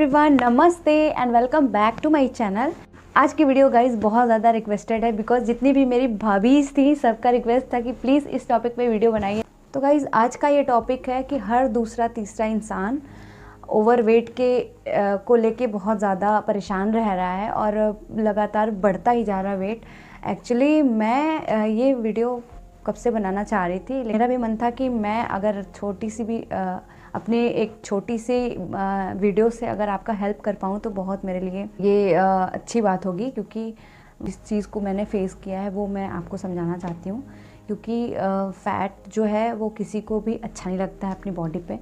Everyone, नमस्ते and welcome back to my channel. आज की वीडियो गाइस बहुत ज़्यादा रिक्वेस्टेड है बिकॉज जितनी भी मेरी भाभीज थी सबका रिक्वेस्ट था कि प्लीज़ इस टॉपिक पे वीडियो बनाइए। तो गाइस आज का ये टॉपिक है कि हर दूसरा तीसरा इंसान ओवरवेट को लेके बहुत ज़्यादा परेशान रह रहा है और लगातार बढ़ता ही जा रहा है वेट। एक्चुअली मैं ये वीडियो कब से बनाना चाह रही थी। मेरा भी मन था कि मैं अगर छोटी सी भी अपने एक छोटी सी वीडियो से अगर आपका हेल्प कर पाऊँ तो बहुत मेरे लिए ये अच्छी बात होगी, क्योंकि जिस चीज़ को मैंने फेस किया है वो मैं आपको समझाना चाहती हूँ। क्योंकि फ़ैट जो है वो किसी को भी अच्छा नहीं लगता है अपनी बॉडी पे।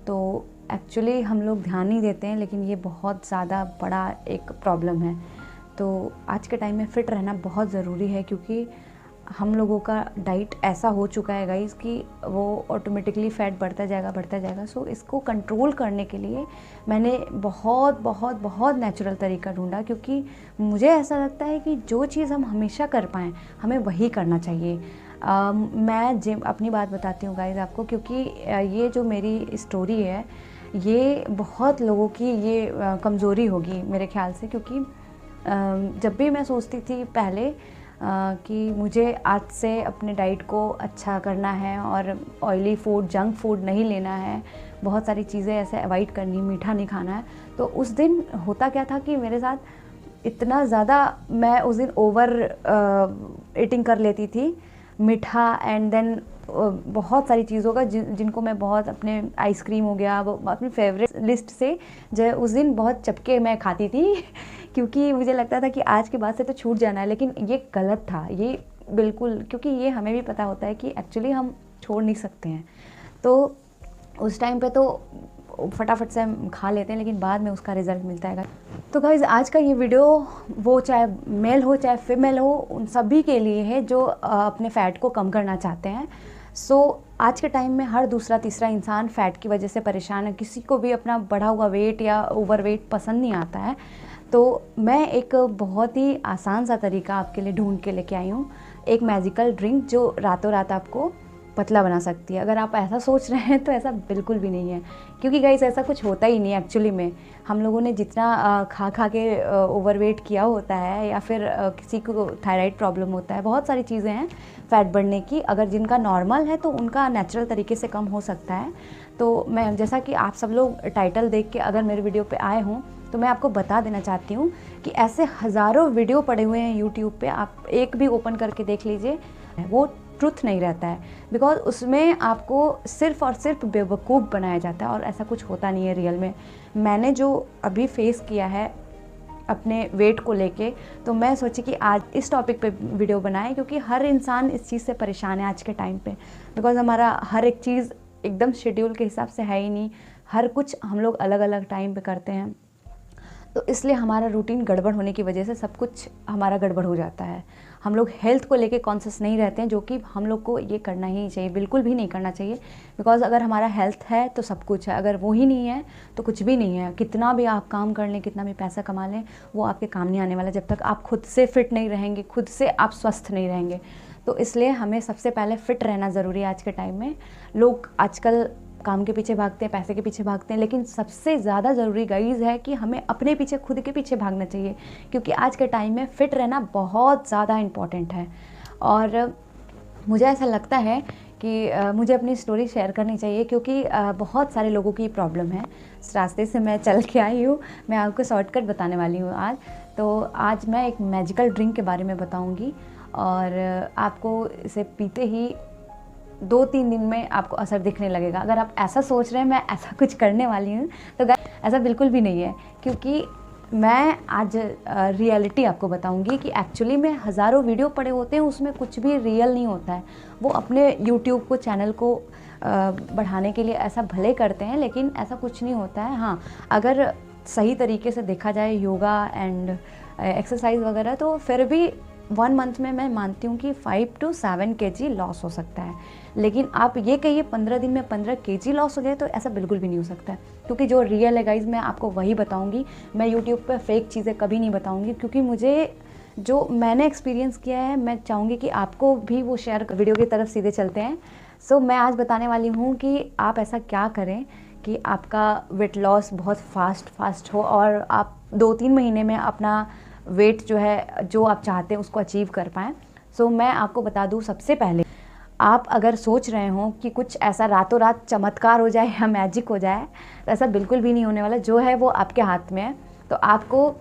तो एक्चुअली हम लोग ध्यान नहीं देते हैं, लेकिन ये बहुत ज़्यादा बड़ा एक प्रॉब्लम है। तो आज के टाइम में फ़िट रहना बहुत ज़रूरी है, क्योंकि हम लोगों का डाइट ऐसा हो चुका है गाइस कि वो ऑटोमेटिकली फ़ैट बढ़ता जाएगा। सो इसको कंट्रोल करने के लिए मैंने बहुत नेचुरल तरीका ढूंढा, क्योंकि मुझे ऐसा लगता है कि जो चीज़ हम हमेशा कर पाएँ हमें वही करना चाहिए। मैं जिम अपनी बात बताती हूँ गाइस आपको, क्योंकि ये जो मेरी स्टोरी है ये बहुत लोगों की ये कमज़ोरी होगी मेरे ख़्याल से। क्योंकि जब भी मैं सोचती थी पहले कि मुझे आज से अपने डाइट को अच्छा करना है और ऑयली फूड, जंक फूड नहीं लेना है, बहुत सारी चीज़ें ऐसे अवॉइड करनी, मीठा नहीं खाना है, तो उस दिन होता क्या था कि मेरे साथ इतना ज़्यादा मैं उस दिन ओवर ईटिंग कर लेती थी, मीठा एंड देन बहुत सारी चीज़ों का जिनको मैं बहुत, अपने आइसक्रीम हो गया, वो अपनी फेवरेट लिस्ट से जो उस दिन बहुत चपके मैं खाती थी क्योंकि मुझे लगता था कि आज के बाद से तो छूट जाना है। लेकिन ये गलत था, ये बिल्कुल, क्योंकि ये हमें भी पता होता है कि एक्चुअली हम छोड़ नहीं सकते हैं। तो उस टाइम पे तो फटाफट से हम खा लेते हैं, लेकिन बाद में उसका रिज़ल्ट मिलता है। तो गाइज़ आज का ये वीडियो वो चाहे मेल हो चाहे फीमेल हो, उन सभी के लिए है जो अपने फ़ैट को कम करना चाहते हैं। आज के टाइम में हर दूसरा तीसरा इंसान फ़ैट की वजह से परेशान है। किसी को भी अपना बढ़ा हुआ वेट या ओवरवेट पसंद नहीं आता है। तो मैं एक बहुत ही आसान सा तरीका आपके लिए ढूंढ के लेके आई हूँ, एक मैजिकल ड्रिंक जो रातों रात आपको पतला बना सकती है। अगर आप ऐसा सोच रहे हैं तो ऐसा बिल्कुल भी नहीं है, क्योंकि गाइस ऐसा कुछ होता ही नहीं एक्चुअली में। हम लोगों ने जितना खा के ओवरवेट किया होता है, या फिर किसी को थायराइड प्रॉब्लम होता है, बहुत सारी चीज़ें हैं फ़ैट बढ़ने की, अगर जिनका नॉर्मल है तो उनका नेचुरल तरीके से कम हो सकता है। तो मैं, जैसा कि आप सब लोग टाइटल देख के अगर मेरे वीडियो पे आए हों, तो मैं आपको बता देना चाहती हूँ कि ऐसे हज़ारों वीडियो पड़े हुए हैं यूट्यूब पे, आप एक भी ओपन करके देख लीजिए, वो ट्रुथ नहीं रहता है। बिकॉज उसमें आपको सिर्फ़ और सिर्फ बेवकूफ़ बनाया जाता है और ऐसा कुछ होता नहीं है रियल में। मैंने जो अभी फेस किया है अपने वेट को लेके, तो मैं सोची कि आज इस टॉपिक पे वीडियो बनाएं, क्योंकि हर इंसान इस चीज़ से परेशान है आज के टाइम पे। बिकॉज हमारा हर एक चीज़ एकदम शेड्यूल के हिसाब से है ही नहीं, हर कुछ हम लोग अलग अलग टाइम पे करते हैं। तो इसलिए हमारा रूटीन गड़बड़ होने की वजह से सब कुछ हमारा गड़बड़ हो जाता है। हम लोग हेल्थ को लेके कॉन्शियस नहीं रहते हैं, जो कि हम लोग को ये करना ही नहीं चाहिए, बिल्कुल भी नहीं करना चाहिए। बिकॉज़ अगर हमारा हेल्थ है तो सब कुछ है, अगर वो ही नहीं है तो कुछ भी नहीं है। कितना भी आप काम कर लें, कितना भी पैसा कमा लें, वो आपके काम नहीं आने वाला जब तक आप खुद से फिट नहीं रहेंगे, खुद से आप स्वस्थ नहीं रहेंगे। तो इसलिए हमें सबसे पहले फ़िट रहना ज़रूरी है आज के टाइम में। लोग आजकल काम के पीछे भागते हैं, पैसे के पीछे भागते हैं, लेकिन सबसे ज़्यादा ज़रूरी गाइज़ है कि हमें अपने पीछे, खुद के पीछे भागना चाहिए, क्योंकि आज के टाइम में फ़िट रहना बहुत ज़्यादा इम्पॉर्टेंट है। और मुझे ऐसा लगता है कि मुझे अपनी स्टोरी शेयर करनी चाहिए, क्योंकि बहुत सारे लोगों की प्रॉब्लम है। इस रास्ते से मैं चल के आई हूँ, मैं आपको शॉर्टकट बताने वाली हूँ आज। तो आज मैं एक मैजिकल ड्रिंक के बारे में बताऊँगी, और आपको इसे पीते ही 2-3 दिन में आपको असर दिखने लगेगा। अगर आप ऐसा सोच रहे हैं मैं ऐसा कुछ करने वाली हूँ, तो ऐसा बिल्कुल भी नहीं है, क्योंकि मैं आज रियलिटी आपको बताऊंगी कि एक्चुअली में हज़ारों वीडियो पड़े होते हैं, उसमें कुछ भी रियल नहीं होता है। वो अपने यूट्यूब को, चैनल को बढ़ाने के लिए ऐसा भले करते हैं, लेकिन ऐसा कुछ नहीं होता है। हाँ, अगर सही तरीके से देखा जाए योगा एंड एक्सरसाइज वगैरह, तो फिर भी 1 मंथ में मैं मानती हूँ कि 5 to 7 kg लॉस हो सकता है। लेकिन आप ये कहिए 15 दिन में 15 kg लॉस हो जाए, तो ऐसा बिल्कुल भी नहीं हो सकता है। क्योंकि जो रियल है गाइज, मैं आपको वही बताऊँगी। मैं यूट्यूब पे फेक चीज़ें कभी नहीं बताऊँगी, क्योंकि मुझे जो मैंने एक्सपीरियंस किया है, मैं चाहूँगी कि आपको भी वो शेयर। वीडियो की तरफ सीधे चलते हैं। मैं आज बताने वाली हूँ कि आप ऐसा क्या करें कि आपका वेट लॉस बहुत फास्ट हो और आप 2-3 महीने में अपना वेट जो है, जो आप चाहते हैं उसको अचीव कर पाएँ। सो मैं आपको बता दूँ, सबसे पहले आप अगर सोच रहे हो कि कुछ ऐसा रातों रात चमत्कार हो जाए या मैजिक हो जाए, तो ऐसा बिल्कुल भी नहीं होने वाला। जो है वो आपके हाथ में है। तो आपको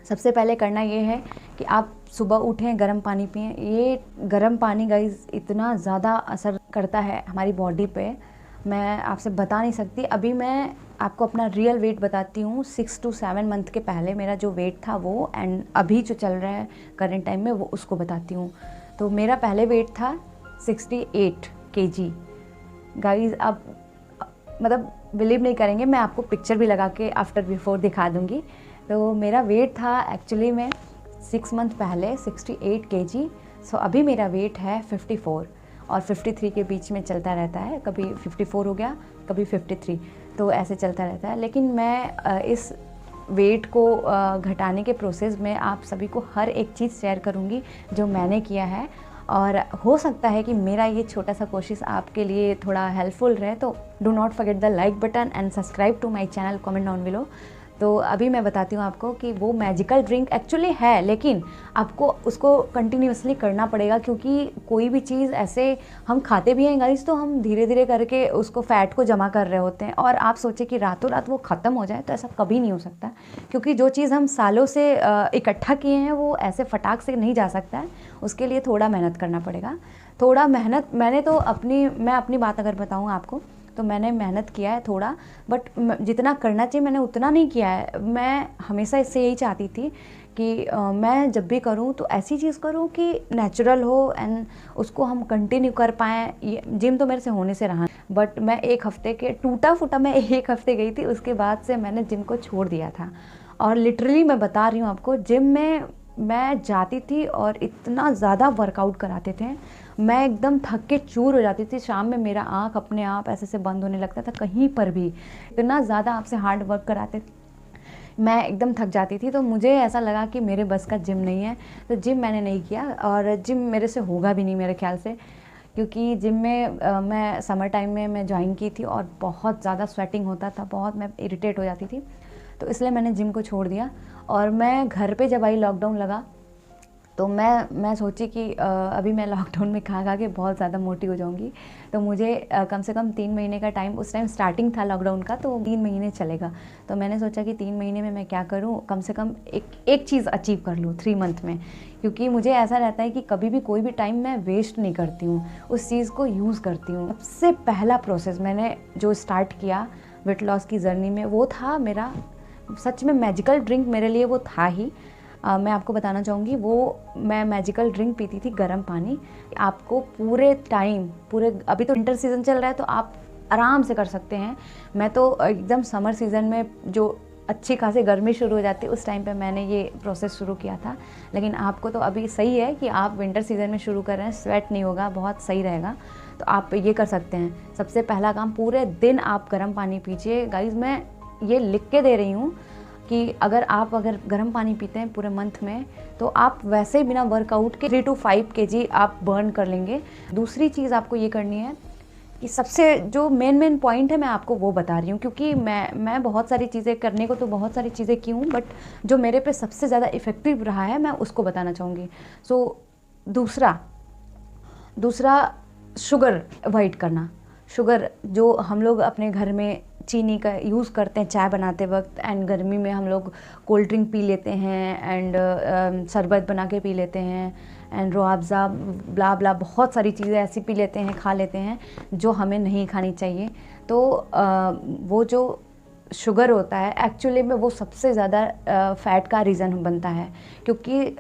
सबसे पहले करना ये है कि आप सुबह उठें, गर्म पानी पिएं। ये गर्म पानी गाइस इतना ज़्यादा असर करता है हमारी बॉडी पे, मैं आपसे बता नहीं सकती। अभी मैं आपको अपना रियल वेट बताती हूँ। 6 to 7 मंथ के पहले मेरा जो वेट था वो, एंड अभी जो चल रहा है करंट टाइम में, वो उसको बताती हूँ। तो मेरा पहले वेट था 68 kg गाइस। आप मतलब बिलीव नहीं करेंगे, मैं आपको पिक्चर भी लगा के आफ्टर बिफोर दिखा दूँगी। तो मेरा वेट था एक्चुअली में 6 मंथ पहले 68 kg। सो अभी मेरा वेट है 54 और 53 के बीच में चलता रहता है। कभी 54 हो गया, कभी 53, तो ऐसे चलता रहता है। लेकिन मैं इस वेट को घटाने के प्रोसेस में आप सभी को हर एक चीज़ शेयर करूँगी जो मैंने किया है, और हो सकता है कि मेरा ये छोटा सा कोशिश आपके लिए थोड़ा हेल्पफुल रहे। तो do not forget the like button and subscribe to my channel, comment down below. तो अभी मैं बताती हूँ आपको कि वो मैजिकल ड्रिंक एक्चुअली है, लेकिन आपको उसको कंटिन्यूसली करना पड़ेगा, क्योंकि कोई भी चीज़ ऐसे हम खाते भी हैं गाइस, तो हम धीरे धीरे करके उसको फैट को जमा कर रहे होते हैं, और आप सोचें कि रातों रात वो ख़त्म हो जाए, तो ऐसा कभी नहीं हो सकता। क्योंकि जो चीज़ हम सालों से इकट्ठा किए हैं वो ऐसे फटाक से नहीं जा सकता है, उसके लिए थोड़ा मेहनत करना पड़ेगा। थोड़ा मेहनत, मैं अपनी बात अगर बताऊँ आपको, तो मैंने मेहनत किया है थोड़ा, बट जितना करना चाहिए मैंने उतना नहीं किया है। मैं हमेशा इससे यही चाहती थी कि मैं जब भी करूँ तो ऐसी चीज़ करूँ कि नेचुरल हो एंड उसको हम कंटिन्यू कर पाएँ। जिम तो मेरे से होने से रहा, बट मैं एक हफ़्ते के टूटा फूटा मैं 1 हफ़्ते गई थी, उसके बाद से मैंने जिम को छोड़ दिया था। और लिटरली मैं बता रही हूँ आपको, जिम में मैं जाती थी और इतना ज़्यादा वर्कआउट कराते थे, मैं एकदम थक के चूर हो जाती थी। शाम में मेरा आँख अपने आप ऐसे से बंद होने लगता था, कहीं पर भी इतना ज़्यादा आपसे हार्ड वर्क कराते थे, मैं एकदम थक जाती थी। तो मुझे ऐसा लगा कि मेरे बस का जिम नहीं है, तो जिम मैंने नहीं किया, और जिम मेरे से होगा भी नहीं मेरे ख्याल से, क्योंकि जिम में मैं समर टाइम में मैं ज्वाइन की थी और बहुत ज़्यादा स्वेटिंग होता था, बहुत मैं इरिटेट हो जाती थी, तो इसलिए मैंने जिम को छोड़ दिया। और मैं घर पे जब आई, लॉकडाउन लगा, तो मैं सोची कि अभी मैं लॉकडाउन में खा के बहुत ज़्यादा मोटी हो जाऊंगी, तो मुझे कम से कम 3 महीने का टाइम, उस टाइम स्टार्टिंग था लॉकडाउन का, तो 3 महीने चलेगा। तो मैंने सोचा कि 3 महीने में मैं क्या करूं, कम से कम एक चीज़ अचीव कर लूं 3 मंथ में, क्योंकि मुझे ऐसा रहता है कि कभी भी कोई भी टाइम मैं वेस्ट नहीं करती हूँ, उस चीज़ को यूज़ करती हूँ। सबसे पहला प्रोसेस मैंने जो स्टार्ट किया वेट लॉस की जर्नी में, वो था मेरा सच में मैजिकल ड्रिंक, मेरे लिए वो था ही। मैं आपको बताना चाहूँगी, वो मैं मैजिकल ड्रिंक पीती थी, गर्म पानी। आपको पूरे टाइम, अभी तो विंटर सीज़न चल रहा है तो आप आराम से कर सकते हैं। मैं तो एकदम समर सीज़न में, जो अच्छी खासी गर्मी शुरू हो जाती है, उस टाइम पे मैंने ये प्रोसेस शुरू किया था। लेकिन आपको तो अभी सही है कि आप विंटर सीज़न में शुरू कर रहे हैं, स्वेट नहीं होगा, बहुत सही रहेगा, तो आप ये कर सकते हैं। सबसे पहला काम, पूरे दिन आप गर्म पानी पीजिए। गाइज़, मैं ये लिख के दे रही हूँ कि अगर गर्म पानी पीते हैं पूरे मंथ में, तो आप वैसे ही बिना वर्कआउट के 3 to 5 kg आप बर्न कर लेंगे। दूसरी चीज़ आपको ये करनी है कि सबसे जो मेन पॉइंट है, मैं आपको वो बता रही हूँ, क्योंकि मैं बहुत सारी चीज़ें करने को तो बहुत सारी चीज़ें की हूँ, बट जो मेरे पे सबसे ज़्यादा इफ़ेक्टिव रहा है, मैं उसको बताना चाहूँगी। सो दूसरा शुगर अवॉइड करना। शुगर जो हम लोग अपने घर में चीनी का यूज़ करते हैं चाय बनाते वक्त, एंड गर्मी में हम लोग कोल्ड ड्रिंक पी लेते हैं, एंड शरबत बना के पी लेते हैं, एंड रूअफ़ज़ा ब्ला ब्ला बहुत सारी चीज़ें ऐसी पी लेते हैं, खा लेते हैं, जो हमें नहीं खानी चाहिए। तो वो जो शुगर होता है एक्चुअली में, वो सबसे ज़्यादा फ़ैट का रीज़न बनता है, क्योंकि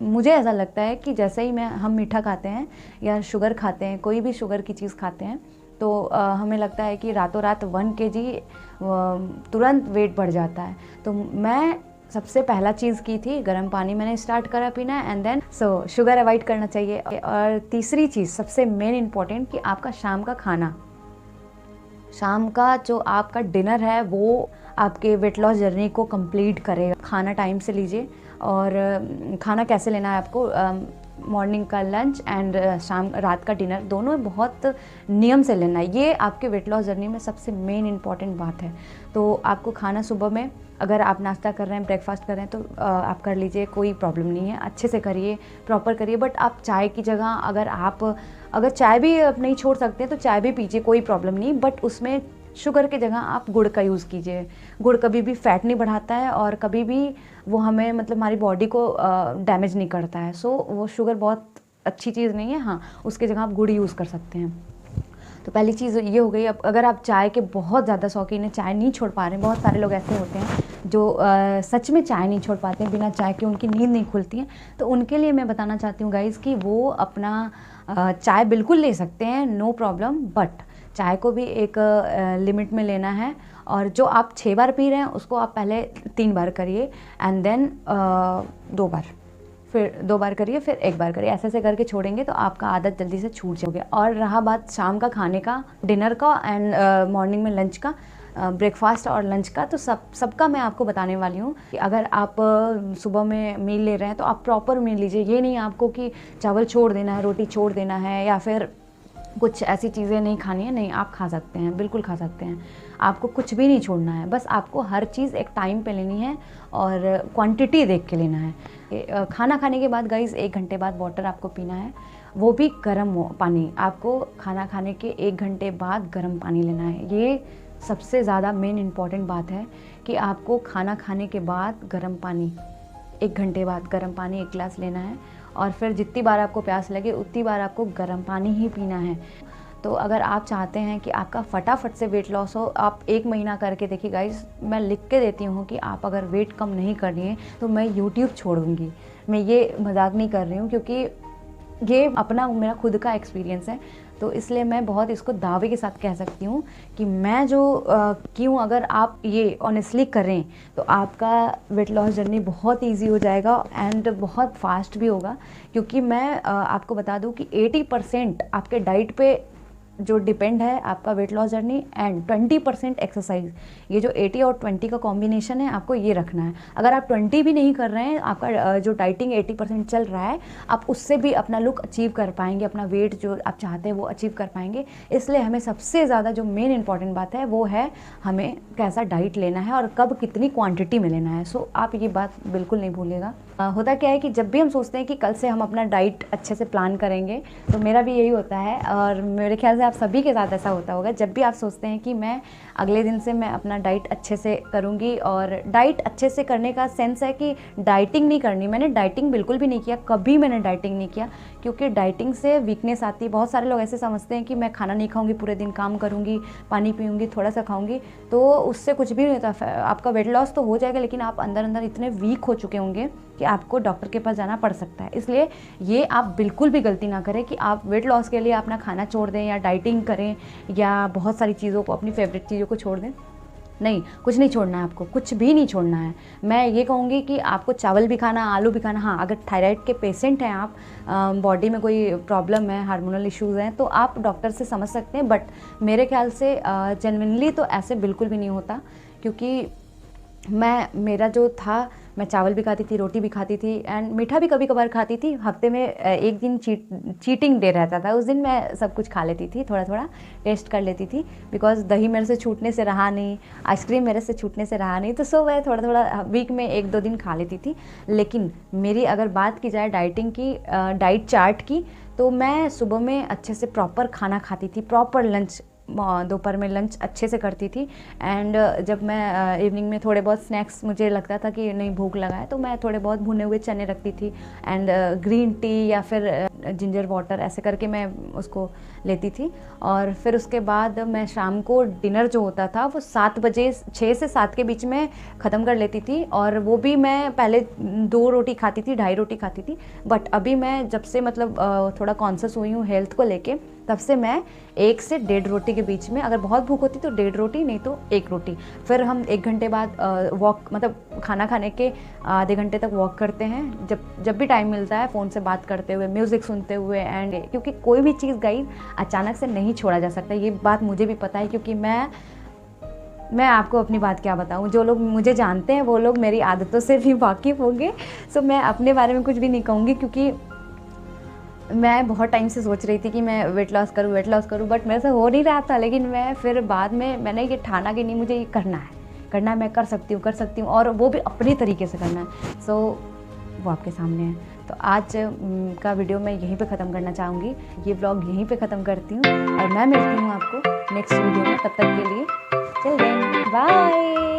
मुझे ऐसा लगता है कि जैसे ही हम मीठा खाते हैं या शुगर खाते हैं, कोई भी शुगर की चीज़ खाते हैं, तो हमें लगता है कि रातों रात 1 kg तुरंत वेट बढ़ जाता है। तो मैं सबसे पहला चीज़ की थी, गर्म पानी मैंने स्टार्ट करा पीना, एंड देन शुगर अवॉइड करना चाहिए। और तीसरी चीज़ सबसे मेन इम्पॉर्टेंट, कि आपका शाम का खाना, शाम का जो आपका डिनर है, वो आपके वेट लॉस जर्नी को कंप्लीट करेगा। खाना टाइम से लीजिए, और खाना कैसे लेना है आपको, मॉर्निंग का लंच एंड रात का डिनर दोनों बहुत नियम से लेना है। ये आपके वेट लॉस जर्नी में सबसे मेन इंपॉर्टेंट बात है। तो आपको खाना सुबह में, अगर आप नाश्ता कर रहे हैं, ब्रेकफास्ट कर रहे हैं, तो आप कर लीजिए, कोई प्रॉब्लम नहीं है, अच्छे से करिए, प्रॉपर करिए। बट आप चाय की जगह अगर चाय भी आप नहीं छोड़ सकते हैं तो चाय भी पीजिए, कोई प्रॉब्लम नहीं। बट उसमें शुगर की जगह आप गुड़ का यूज़ कीजिए। गुड़ कभी भी फैट नहीं बढ़ाता है और कभी भी वो हमें मतलब हमारी बॉडी को डैमेज नहीं करता है। सो वो शुगर बहुत अच्छी चीज़ नहीं है। हाँ, उसकी जगह आप गुड़ यूज़ कर सकते हैं। तो पहली चीज़ ये हो गई। अब अगर आप चाय के बहुत ज़्यादा शौकीन हैं, चाय नहीं छोड़ पा रहे हैं, बहुत सारे लोग ऐसे होते हैं जो सच में चाय नहीं छोड़ पाते हैं, बिना चाय के उनकी नींद नहीं खुलती है, तो उनके लिए मैं बताना चाहती हूँ गाइज़ कि वो अपना चाय बिल्कुल ले सकते हैं, नो प्रॉब्लम। बट चाय को भी एक लिमिट में लेना है। और जो आप 6 बार पी रहे हैं उसको आप पहले 3 बार करिए एंड देन 2 बार, फिर 2 बार करिए, फिर 1 बार करिए। ऐसे ऐसे करके छोड़ेंगे तो आपका आदत जल्दी से छूट जाओगे। और रहा बात शाम का खाने का, डिनर का एंड मॉर्निंग में लंच का, ब्रेकफास्ट और लंच का, तो सबका मैं आपको बताने वाली हूँ कि अगर आप सुबह में मील ले रहे हैं तो आप प्रॉपर मील लीजिए। ये नहीं आपको कि चावल छोड़ देना है, रोटी छोड़ देना है या फिर कुछ ऐसी चीज़ें नहीं खानी है। नहीं, आप खा सकते हैं, बिल्कुल खा सकते हैं। आपको कुछ भी नहीं छोड़ना है, बस आपको हर चीज़ एक टाइम पे लेनी है और क्वांटिटी देख के लेना है। खाना खाने के बाद गाइज़ 1 घंटे बाद वाटर आपको पीना है, वो भी गर्म पानी। आपको खाना खाने के 1 घंटे बाद गर्म पानी लेना है। ये सबसे ज़्यादा मेन इम्पॉर्टेंट बात है कि आपको खाना खाने के बाद गर्म पानी, 1 घंटे बाद गर्म पानी 1 गिलास लेना है और फिर जितनी बार आपको प्यास लगे उतनी बार आपको गर्म पानी ही पीना है। तो अगर आप चाहते हैं कि आपका फटाफट से वेट लॉस हो, आप 1 महीना करके देखिए गाइस। मैं लिख के देती हूँ कि आप अगर वेट कम नहीं करनी है तो मैं यूट्यूब छोड़ दूँगी। मैं ये मजाक नहीं कर रही हूँ, क्योंकि ये अपना मेरा खुद का एक्सपीरियंस है। तो इसलिए मैं बहुत इसको दावे के साथ कह सकती हूँ कि मैं जो क्यों, अगर आप ये ऑनेस्टली करें तो आपका वेट लॉस जर्नी बहुत इजी हो जाएगा एंड बहुत फास्ट भी होगा। क्योंकि मैं आपको बता दूँ कि 80% आपके डाइट पे जो डिपेंड है आपका weight loss journey and 20% exercise. ये जो 80 और 20 का कॉम्बिनेशन है, आपको ये रखना है। अगर आप 20 भी नहीं कर रहे हैं, आपका जो डाइटिंग 80% चल रहा है, आप उससे भी अपना लुक अचीव कर पाएंगे, अपना वेट जो आप चाहते हैं वो अचीव कर पाएंगे। इसलिए हमें सबसे ज़्यादा जो मेन इंपॉर्टेंट बात है वो है हमें कैसा डाइट लेना है और कब कितनी क्वान्टिटी में लेना है। सो आप ये बात बिल्कुल नहीं भूलिएगा। होता क्या है कि जब भी हम सोचते हैं कि कल से हम अपना डाइट अच्छे से प्लान करेंगे, तो मेरा भी यही होता है और मेरे ख्याल से आप सभी के साथ ऐसा होता होगा। जब भी आप सोचते हैं कि मैं अगले दिन से मैं अपना डाइट अच्छे से करूँगी, और डाइट अच्छे से करने का सेंस है कि डाइटिंग नहीं करनी। मैंने डाइटिंग बिल्कुल भी नहीं किया, कभी मैंने डाइटिंग नहीं किया, क्योंकि डाइटिंग से वीकनेस आती है। बहुत सारे लोग ऐसे समझते हैं कि मैं खाना नहीं खाऊंगी, पूरे दिन काम करूँगी, पानी पीऊँगी, थोड़ा सा खाऊँगी, तो उससे कुछ भी नहीं होता। आपका वेट लॉस तो हो जाएगा, लेकिन आप अंदर अंदर इतने वीक हो चुके होंगे कि आपको डॉक्टर के पास जाना पड़ सकता है। इसलिए ये आप बिल्कुल भी गलती ना करें कि आप वेट लॉस के लिए अपना खाना छोड़ दें या डाइटिंग करें या बहुत सारी चीज़ों को, अपनी फेवरेट चीज़ों को छोड़ दें। नहीं, कुछ नहीं छोड़ना है, आपको कुछ भी नहीं छोड़ना है। मैं ये कहूँगी कि आपको चावल भी खाना, आलू भी खाना। हाँ, अगर थायराइड के पेशेंट हैं आप, बॉडी में कोई प्रॉब्लम है, हार्मोनल इश्यूज़ हैं, तो आप डॉक्टर से समझ सकते हैं। बट मेरे ख्याल से जेन्युइनली तो ऐसे बिल्कुल भी नहीं होता, क्योंकि मेरा जो था, मैं चावल भी खाती थी, रोटी भी खाती थी एंड मीठा भी कभी कभार खाती थी। हफ्ते में 1 दिन चीटिंग डे रहता था, उस दिन मैं सब कुछ खा लेती थी, थोड़ा थोड़ा टेस्ट कर लेती थी। बिकॉज दही मेरे से छूटने से रहा नहीं, आइसक्रीम मेरे से छूटने से रहा नहीं, तो सो मैं थोड़ा थोड़ा वीक में 1-2 दिन खा लेती थी। लेकिन मेरी अगर बात की जाए डाइटिंग की, डाइट चार्ट की, तो मैं सुबह में अच्छे से प्रॉपर खाना खाती थी, प्रॉपर लंच, दोपहर में लंच अच्छे से करती थी। एंड जब मैं इवनिंग में थोड़े बहुत स्नैक्स, मुझे लगता था कि नहीं भूख लगा है, तो मैं थोड़े बहुत भुने हुए चने रखती थी एंड ग्रीन टी या फिर जिंजर वाटर, ऐसे करके मैं उसको लेती थी। और फिर उसके बाद मैं शाम को डिनर जो होता था वो 7 बजे, 6 से 7 के बीच में ख़त्म कर लेती थी। और वो भी मैं पहले 2 रोटी खाती थी, 2.5 रोटी खाती थी। बट अभी मैं जब से मतलब थोड़ा कॉन्शियस हुई हूँ हेल्थ को लेके, तब से मैं 1 से 1.5 रोटी के बीच में, अगर बहुत भूख होती तो 1.5 रोटी, नहीं तो 1 रोटी। फिर हम 1 घंटे बाद वॉक, मतलब खाना खाने के आधे घंटे तक वॉक करते हैं, जब भी टाइम मिलता है, फ़ोन से बात करते हुए, म्यूज़िक सुनते हुए। एंड क्योंकि कोई भी चीज़ गाइस अचानक से नहीं छोड़ा जा सकता, ये बात मुझे भी पता है। क्योंकि मैं आपको अपनी बात क्या बताऊं, जो लोग मुझे जानते हैं वो लोग मेरी आदतों से भी वाकिफ़ होंगे। सो मैं अपने बारे में कुछ भी नहीं कहूँगी, क्योंकि मैं बहुत टाइम से सोच रही थी कि मैं वेट लॉस करूँ बट मेरे से हो नहीं रहा था। लेकिन मैं फिर बाद में मैंने ये ठाना कि नहीं, मुझे ये करना है, मैं कर सकती हूँ और वो भी अपने तरीके से करना है। सो वो आपके सामने है। तो आज का वीडियो मैं यहीं पे ख़त्म करना चाहूँगी, ये ब्लॉग यहीं पे ख़त्म करती हूँ और मैं मिलती हूँ आपको नेक्स्ट वीडियो में। तब तक के लिए चल दें, बाय।